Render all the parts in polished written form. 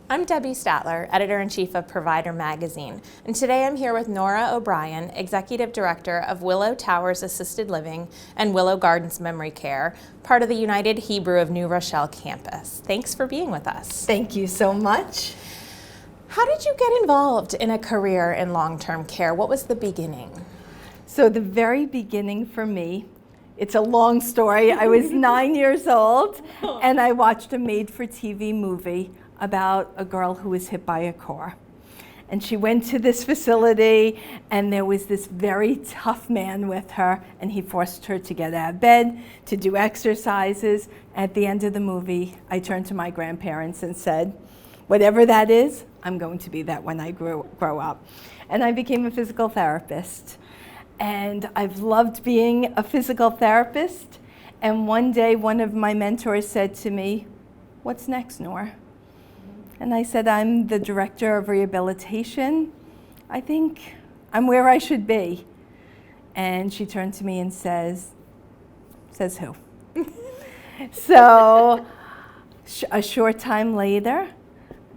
I'm Debbie Statler, Editor-in-Chief of Provider Magazine, and today I'm here with Nora O'Brien, Executive Director of Willow Towers Assisted Living and Willow Gardens Memory Care, part of the United Hebrew of New Rochelle campus. Thanks for being with us. Thank you so much. How did you get involved in a career in long-term care? What was the beginning? So the very beginning for me, it's a long story. I was 9 years old and I watched a made-for-TV movie about a girl who was hit by a car. And she went to this facility and there was this very tough man with her and he forced her to get out of bed, to do exercises. At the end of the movie, I turned to my grandparents and said, whatever that is, I'm going to be that when I grow up. And I became a physical therapist. And I've loved being a physical therapist. And one day, one of my mentors said to me, "What's next, Nora?" And I said, "I'm the director of rehabilitation. I think I'm where I should be." And she turned to me and says who? So a short time later,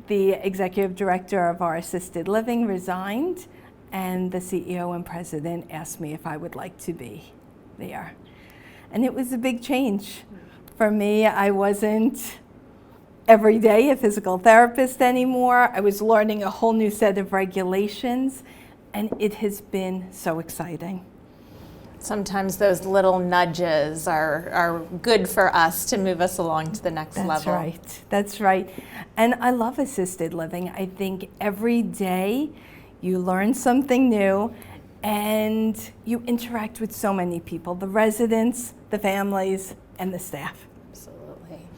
the executive director of our assisted living resigned, and the CEO and president asked me if I would like to be there. And it was a big change. For me, I wasn't every day a physical therapist anymore. I was learning a whole new set of regulations, and it has been so exciting. Sometimes those little nudges are good for us to move us along to the next level. That's right, that's right. And I love assisted living. I think every day you learn something new and you interact with so many people, the residents, the families, and the staff. Absolutely.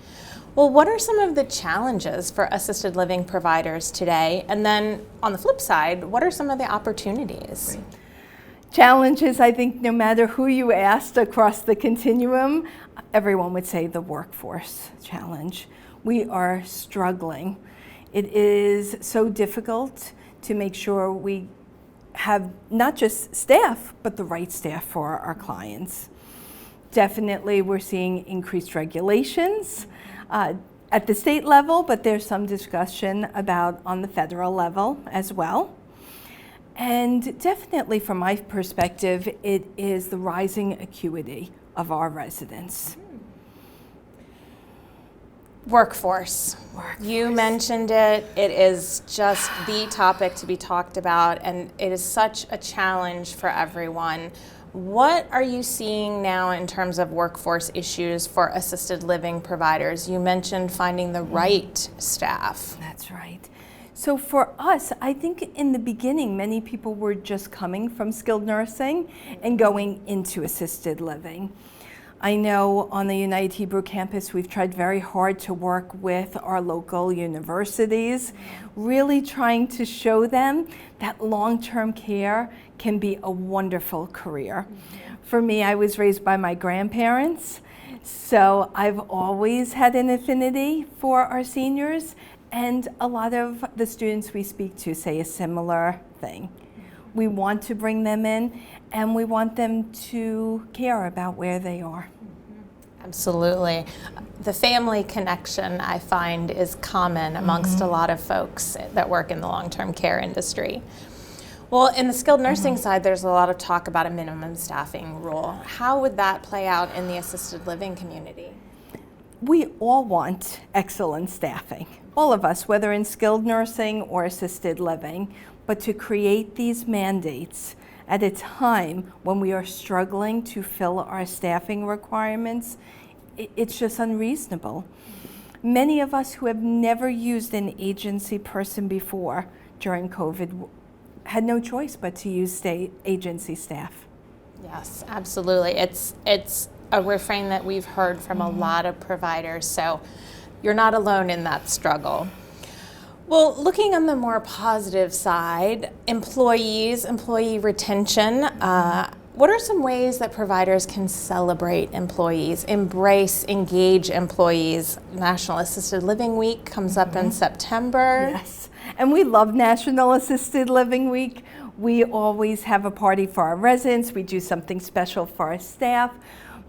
Well, what are some of the challenges for assisted living providers today? And then on the flip side, what are some of the opportunities? Right. Challenges, I think no matter who you asked across the continuum, everyone would say the workforce challenge. We are struggling. It is so difficult to make sure we have not just staff, but the right staff for our clients. Definitely we're seeing increased regulations at the state level, but there's some discussion about on the federal level as well. And definitely from my perspective, it is the rising acuity of our residents. Workforce. You mentioned it. It is just the topic to be talked about, and it is such a challenge for everyone. What are you seeing now in terms of workforce issues for assisted living providers? You mentioned finding the right staff. That's right. So for us, I think in the beginning, many people were just coming from skilled nursing and going into assisted living. I know on the United Hebrew campus, we've tried very hard to work with our local universities, really trying to show them that long-term care can be a wonderful career. For me, I was raised by my grandparents, so I've always had an affinity for our seniors, and a lot of the students we speak to say a similar thing. We want to bring them in, and we want them to care about where they are. Absolutely. The family connection, I find, is common amongst a lot of folks that work in the long-term care industry. Well, in the skilled nursing side, there's a lot of talk about a minimum staffing rule. How would that play out in the assisted living community? We all want excellent staffing, all of us, whether in skilled nursing or assisted living, but to create these mandates at a time when we are struggling to fill our staffing requirements, it's just unreasonable. Many of us who have never used an agency person before during COVID had no choice but to use state agency staff. Yes, absolutely. It's a refrain that we've heard from a lot of providers, so you're not alone in that struggle. Well, looking on the more positive side, employee retention, what are some ways that providers can celebrate employees, embrace, engage employees? National Assisted Living Week comes up in September. Yes, and we love National Assisted Living Week. We always have a party for our residents. We do something special for our staff.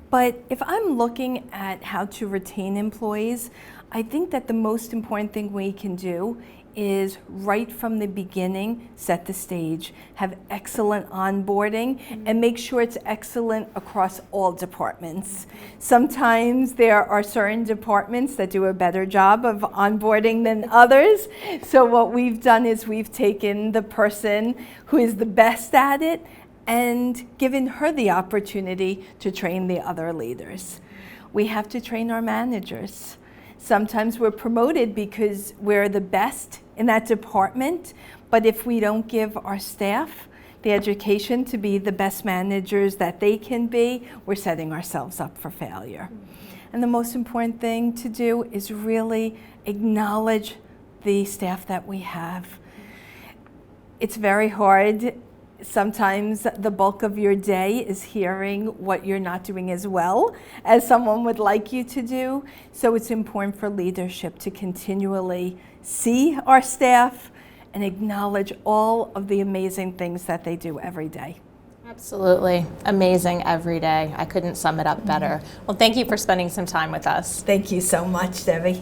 But if I'm looking at how to retain employees, I think that the most important thing we can do is right from the beginning, set the stage, have excellent onboarding, and make sure it's excellent across all departments. Sometimes there are certain departments that do a better job of onboarding than others. So what we've done is we've taken the person who is the best at it and given her the opportunity to train the other leaders. We have to train our managers. Sometimes we're promoted because we're the best in that department, but if we don't give our staff the education to be the best managers that they can be, we're setting ourselves up for failure. And the most important thing to do is really acknowledge the staff that we have. It's very hard. Sometimes the bulk of your day is hearing what you're not doing as well as someone would like you to do. So it's important for leadership to continually see our staff and acknowledge all of the amazing things that they do every day. Absolutely. Amazing every day. I couldn't sum it up better. Well, thank you for spending some time with us. Thank you so much, Debbie.